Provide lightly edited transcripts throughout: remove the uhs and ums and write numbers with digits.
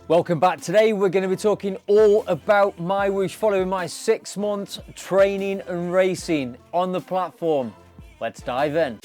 Welcome back. Today we're going to be talking all about MyWhoosh following my 6 months training and racing on the platform. Let's dive in.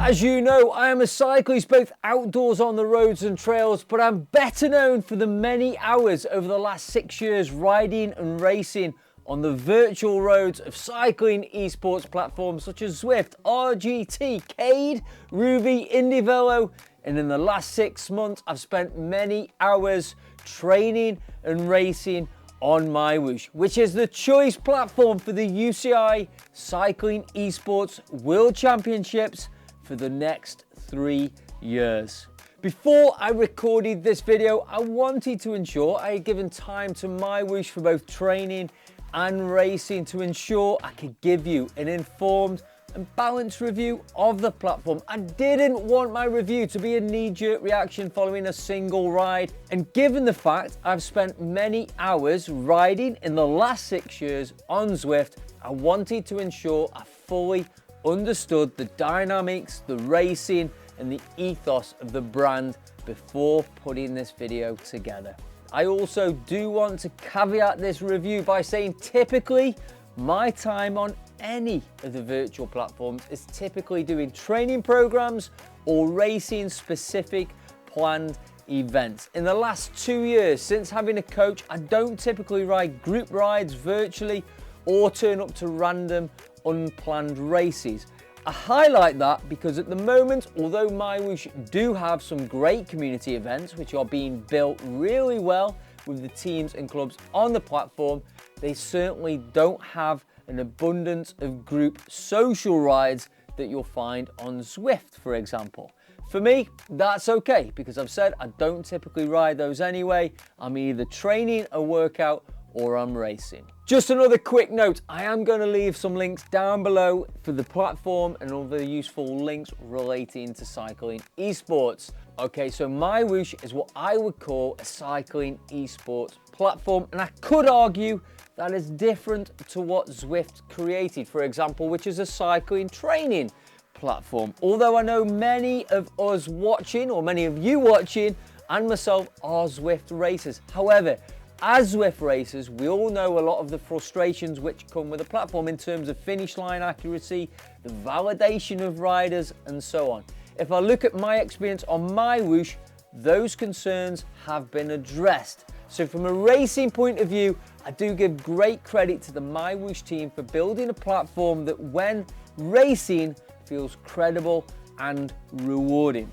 As you know, I am a cyclist both outdoors on the roads and trails, but I'm better known for the many hours over the last 6 years riding and racing on the virtual roads of cycling esports platforms such as Zwift, RGT, Cade, Ruby, IndyVelo, and in the last 6 months I've spent many hours training and racing on MyWhoosh, which is the choice platform for the UCI Cycling Esports World Championships for the next 3 years. Before I recorded this video, I wanted to ensure I had given time to MyWhoosh for both training and racing to ensure I could give you an informed and balanced review of the platform. I didn't want my review to be a knee-jerk reaction following a single ride, and given the fact I've spent many hours riding in the last 6 years on Zwift, I wanted to ensure I fully understood the dynamics, the racing and the ethos of the brand before putting this video together. I also do want to caveat this review by saying typically my time on any of the virtual platforms is typically doing training programs or racing specific planned events. In the last 2 years since having a coach, I don't typically ride group rides virtually or turn up to random unplanned races. I highlight that because at the moment, although MyWhoosh do have some great community events which are being built really well with the teams and clubs on the platform, they certainly don't have an abundance of group social rides that you'll find on Zwift, for example. For me, that's okay because I've said I don't typically ride those anyway. I'm either training a workout or I'm racing. Just another quick note, I am going to leave some links down below for the platform and other useful links relating to cycling esports. Okay, so MyWhoosh is what I would call a cycling esports platform, and I could argue that is different to what Zwift created, for example, which is a cycling training platform. Although I know many of us watching, or many of you watching, and myself are Zwift racers. However, as Zwift racers, we all know a lot of the frustrations which come with the platform in terms of finish line accuracy, the validation of riders, and so on. If I look at my experience on MyWhoosh, those concerns have been addressed. So from a racing point of view, I do give great credit to the MyWhoosh team for building a platform that when racing feels credible and rewarding.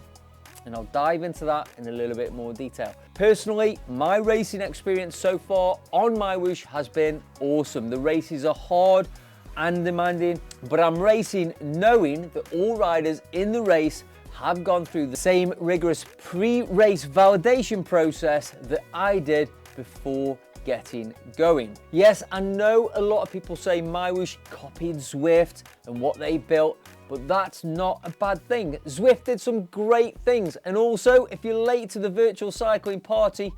And I'll dive into that in a little bit more detail. Personally, my racing experience so far on MyWhoosh has been awesome. The races are hard and demanding, but I'm racing knowing that all riders in the race have gone through the same rigorous pre-race validation process that I did before getting going. Yes, I know a lot of people say MyWhoosh copied Zwift and what they built, but that's not a bad thing. Zwift did some great things, and also if you're late to the virtual cycling party,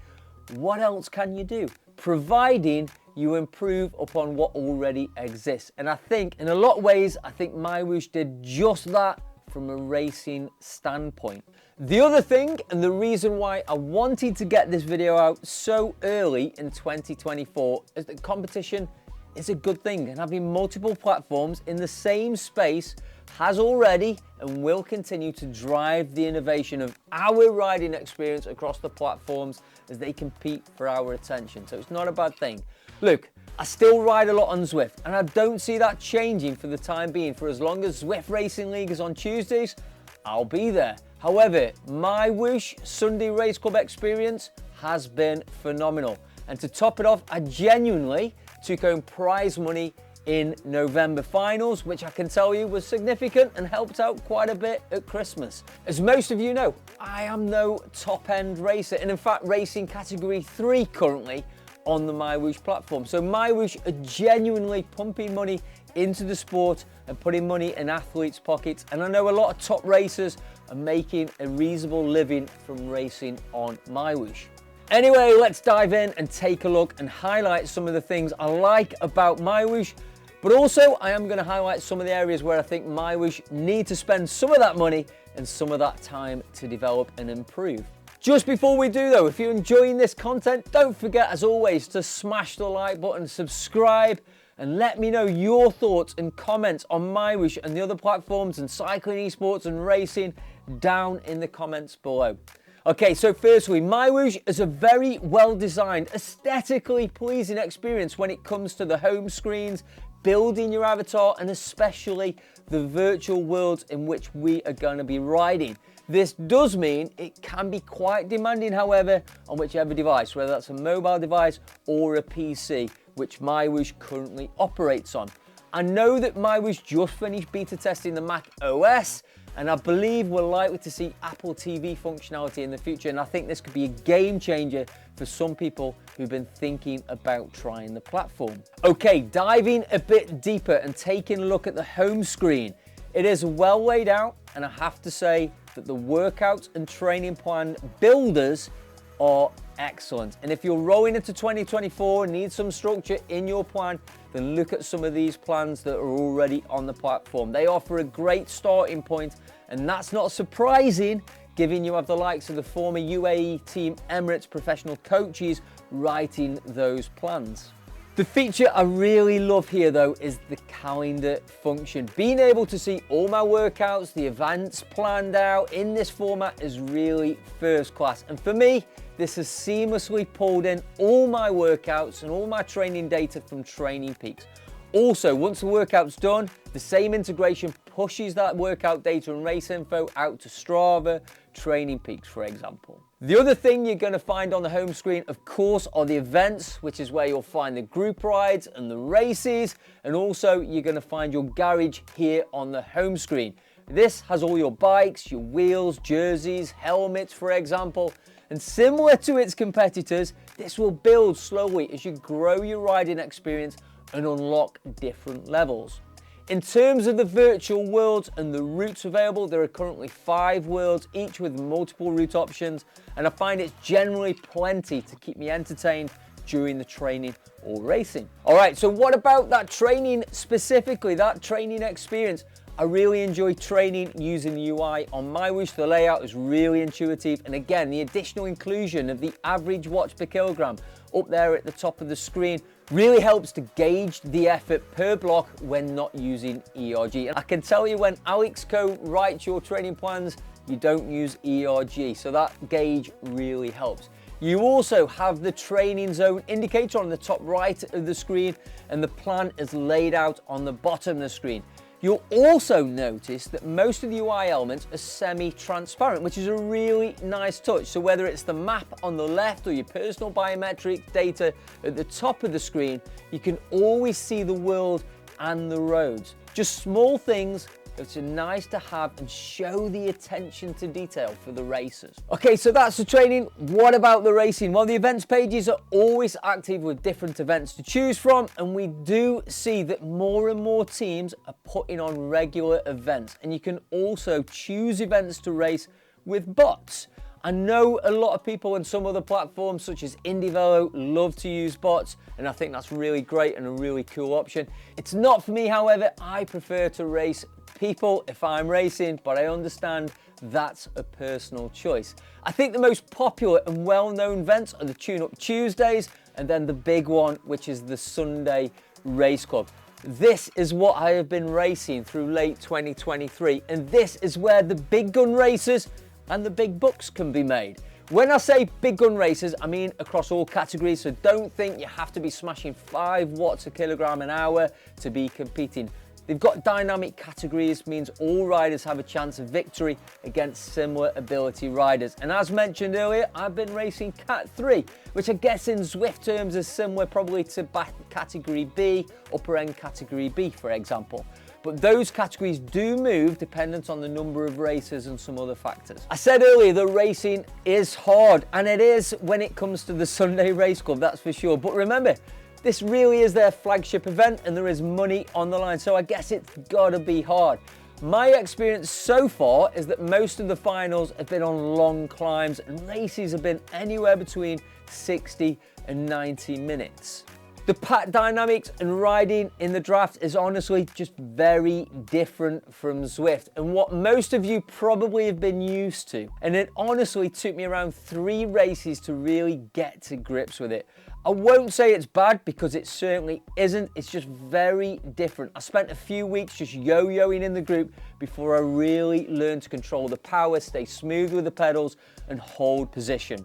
what else can you do? Providing you improve upon what already exists. And I think in a lot of ways, I think MyWhoosh did just that from a racing standpoint. The other thing, and the reason why I wanted to get this video out so early in 2024, is that competition is a good thing, and having multiple platforms in the same space has already and will continue to drive the innovation of our riding experience across the platforms as they compete for our attention. So it's not a bad thing. Look, I still ride a lot on Zwift, and I don't see that changing for the time being. For as long as Zwift Racing League is on Tuesdays, I'll be there. However, MyWhoosh Sunday Race Club experience has been phenomenal. And to top it off, I genuinely took home prize money in November finals, which I can tell you was significant and helped out quite a bit at Christmas. As most of you know, I am no top-end racer, and in fact racing category 3 currently on the MyWhoosh platform. So MyWhoosh are genuinely pumping money into the sport and putting money in athletes' pockets, and I know a lot of top racers are making a reasonable living from racing on MyWhoosh. Anyway, let's dive in and take a look and highlight some of the things I like about MyWhoosh, but also I am going to highlight some of the areas where I think MyWhoosh need to spend some of that money and some of that time to develop and improve. Just before we do though, if you're enjoying this content, don't forget as always to smash the like button, subscribe, and let me know your thoughts and comments on MyWhoosh and the other platforms and cycling, esports and racing down in the comments below. Okay, so firstly, MyWhoosh is a very well-designed, aesthetically pleasing experience when it comes to the home screens, building your avatar, and especially the virtual worlds in which we are going to be riding. This does mean it can be quite demanding, however, on whichever device, whether that's a mobile device or a PC, which MyWhoosh currently operates on. I know that MyWhoosh just finished beta testing the Mac OS, and I believe we're likely to see Apple TV functionality in the future, and I think this could be a game changer for some people who've been thinking about trying the platform. Okay, diving a bit deeper and taking a look at the home screen. It is well laid out, and I have to say that the workouts and training plan builders are excellent. And if you're rolling into 2024 and need some structure in your plan, then look at some of these plans that are already on the platform. They offer a great starting point, and that's not surprising given you have the likes of the former UAE Team Emirates professional coaches writing those plans. The feature I really love here though is the calendar function. Being able to see all my workouts, the events planned out in this format is really first class. And for me, this has seamlessly pulled in all my workouts and all my training data from Training Peaks. Also, once the workout's done, the same integration pushes that workout data and race info out to Strava, Training Peaks, for example. The other thing you're going to find on the home screen, of course, are the events, which is where you'll find the group rides and the races, and also you're going to find your garage here on the home screen. This has all your bikes, your wheels, jerseys, helmets, for example, and similar to its competitors, this will build slowly as you grow your riding experience and unlock different levels. In terms of the virtual worlds and the routes available, there are currently 5 worlds, each with multiple route options, and I find it's generally plenty to keep me entertained during the training or racing. All right, so what about that training specifically, that training experience? I really enjoy training using the UI on MyWhoosh. The layout is really intuitive, and again, the additional inclusion of the average watts per kilogram up there at the top of the screen really helps to gauge the effort per block when not using ERG. And I can tell you when Alex Co writes your training plans, you don't use ERG, so that gauge really helps. You also have the training zone indicator on the top right of the screen, and the plan is laid out on the bottom of the screen. You'll also notice that most of the UI elements are semi-transparent, which is a really nice touch. So whether it's the map on the left or your personal biometric data at the top of the screen, you can always see the world and the roads. Just small things that are nice to have and show the attention to detail for the racers. Okay, so that's the training. What about the racing? Well, the events pages are always active with different events to choose from, and we do see that more and more teams are putting on regular events, and you can also choose events to race with bots. I know a lot of people on some other platforms such as IndieVelo love to use bots, and I think that's really great and a really cool option. It's not for me, however. I prefer to race people if I'm racing, but I understand that's a personal choice. I think the most popular and well-known events are the Tune-Up Tuesdays, and then the big one, which is the Sunday Race Club. This is what I have been racing through late 2023, and this is where the big gun races and the big bucks can be made. When I say big gun races, I mean across all categories, so don't think you have to be smashing 5 watts a kilogram an hour to be competing. They've got dynamic categories, means all riders have a chance of victory against similar ability riders. And as mentioned earlier, I've been racing Cat 3, which I guess in Zwift terms is similar probably to Category B, upper end Category B, for example. But those categories do move dependent on the number of racers and some other factors. I said earlier the racing is hard, and it is when it comes to the Sunday Race Club, that's for sure. But remember, this really is their flagship event and there is money on the line, so I guess it's gotta be hard. My experience so far is that most of the finals have been on long climbs and races have been anywhere between 60 and 90 minutes. The pack dynamics and riding in the draft is honestly just very different from Zwift and what most of you probably have been used to. And it honestly took me around 3 races to really get to grips with it. I won't say it's bad because it certainly isn't, it's just very different. I spent a few weeks just yo-yoing in the group before I really learned to control the power, stay smooth with the pedals and hold position.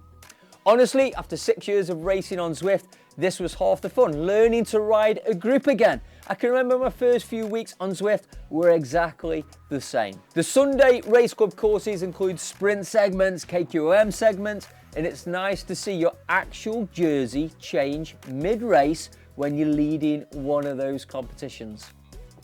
Honestly, after 6 years of racing on Zwift, this was half the fun, learning to ride a group again. I can remember my first few weeks on Zwift were exactly the same. The Sunday Race Club courses include sprint segments, KQM segments, and it's nice to see your actual jersey change mid-race when you're leading one of those competitions.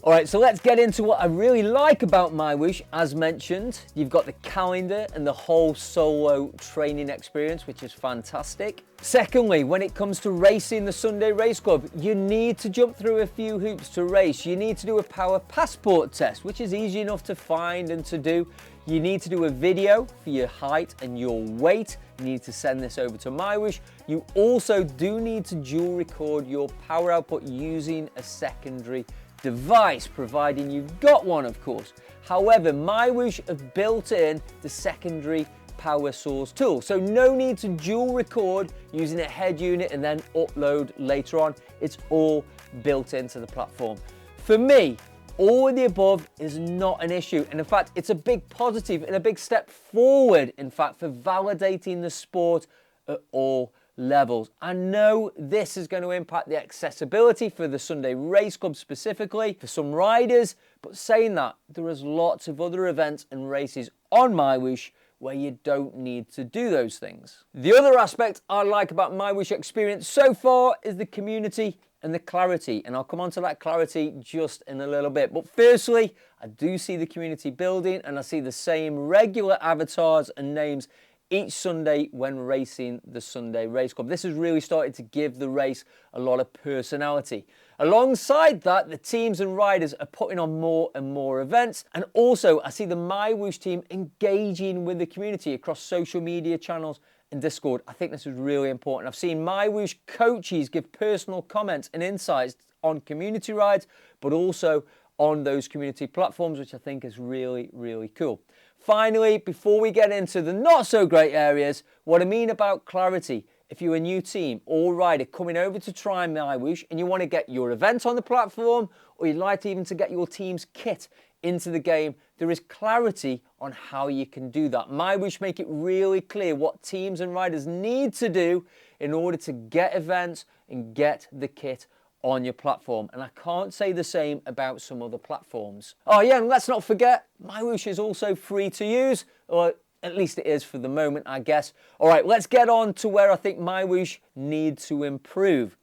All right, so let's get into what I really like about MyWhoosh. As mentioned, you've got the calendar and the whole solo training experience, which is fantastic. Secondly, when it comes to racing the Sunday Race Club, you need to jump through a few hoops to race. You need to do a power passport test, which is easy enough to find and to do. You need to do a video for your height and your weight. You need to send this over to MyWhoosh. You also do need to dual record your power output using a secondary device, providing you've got one, of course. However, MyWhoosh have built in the secondary power source tool, so no need to dual record using a head unit and then upload later on. It's all built into the platform. For me, all of the above is not an issue, and in fact it's a big positive and a big step forward, in fact, for validating the sport at all levels. I know this is going to impact the accessibility for the Sunday Race Club specifically for some riders, but saying that, there is lots of other events and races on MyWhoosh where you don't need to do those things. The other aspect I like about MyWhoosh experience so far is the community and the clarity, and I'll come on to that clarity just in a little bit. But firstly, I do see the community building and I see the same regular avatars and names each Sunday when racing the Sunday Race Club. This has really started to give the race a lot of personality. Alongside that, the teams and riders are putting on more and more events. And also, I see the MyWhoosh team engaging with the community across social media channels and Discord. I think this is really important. I've seen MyWhoosh coaches give personal comments and insights on community rides, but also on those community platforms, which I think is really, really cool. Finally, before we get into the not so great areas, what I mean about clarity, if you're a new team or rider coming over to try MyWhoosh and you want to get your event on the platform, or you'd like to even to get your team's kit into the game, there is clarity on how you can do that. MyWhoosh make it really clear what teams and riders need to do in order to get events and get the kit on your platform. And I can't say the same about some other platforms. Oh yeah, and let's not forget, MyWhoosh is also free to use, or at least it is for the moment, I guess. All right, let's get on to where I think MyWhoosh needs to improve.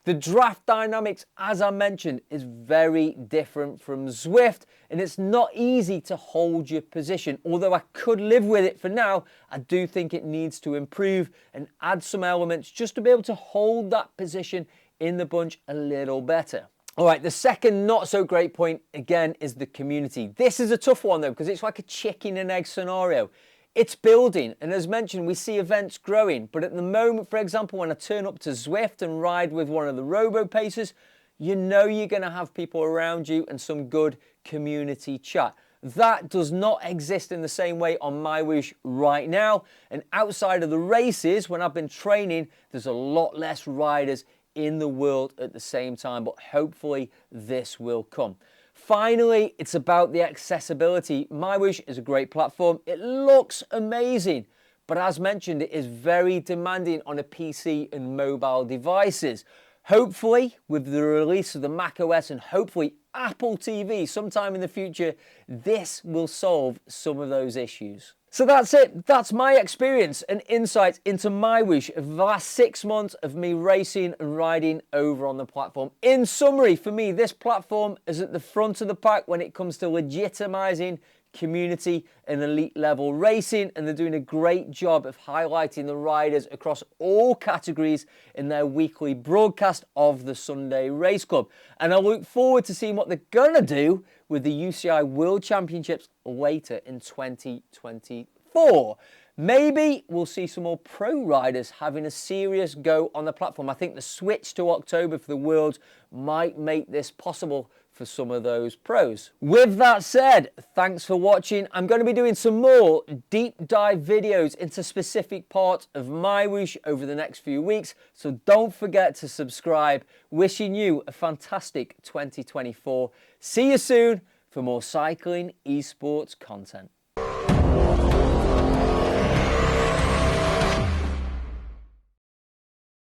The draft dynamics, as I mentioned, is very different from Zwift, and it's not easy to hold your position. Although I could live with it for now, I do think it needs to improve and add some elements just to be able to hold that position in the bunch a little better. All right, the second not so great point, again, is the community. This is a tough one though, because it's like a chicken and egg scenario. It's building, and as mentioned, we see events growing, but at the moment, for example, when I turn up to Zwift and ride with one of the robo pacers, you know you're gonna have people around you and some good community chat. That does not exist in the same way on MyWhoosh right now, and outside of the races, when I've been training, there's a lot less riders in the world at the same time, but hopefully this will come. Finally, it's about the accessibility. MyWhoosh is a great platform. It looks amazing, but as mentioned, it is very demanding on a PC and mobile devices. Hopefully, with the release of the macOS and hopefully Apple TV sometime in the future, this will solve some of those issues. So that's it. That's my experience and insight into MyWhoosh of the last 6 months of me racing and riding over on the platform. In summary, for me, this platform is at the front of the pack when it comes to legitimizing community and elite level racing, and they're doing a great job of highlighting the riders across all categories in their weekly broadcast of the Sunday Race Club. And I look forward to seeing what they're gonna do with the UCI World Championships later in 2024. Maybe we'll see some more pro riders having a serious go on the platform. I think the switch to October for the Worlds might make this possible for some of those pros. With that said, thanks for watching. I'm going to be doing some more deep dive videos into specific parts of MyWhoosh over the next few weeks, so don't forget to subscribe. Wishing you a fantastic 2024. See you soon for more cycling esports content.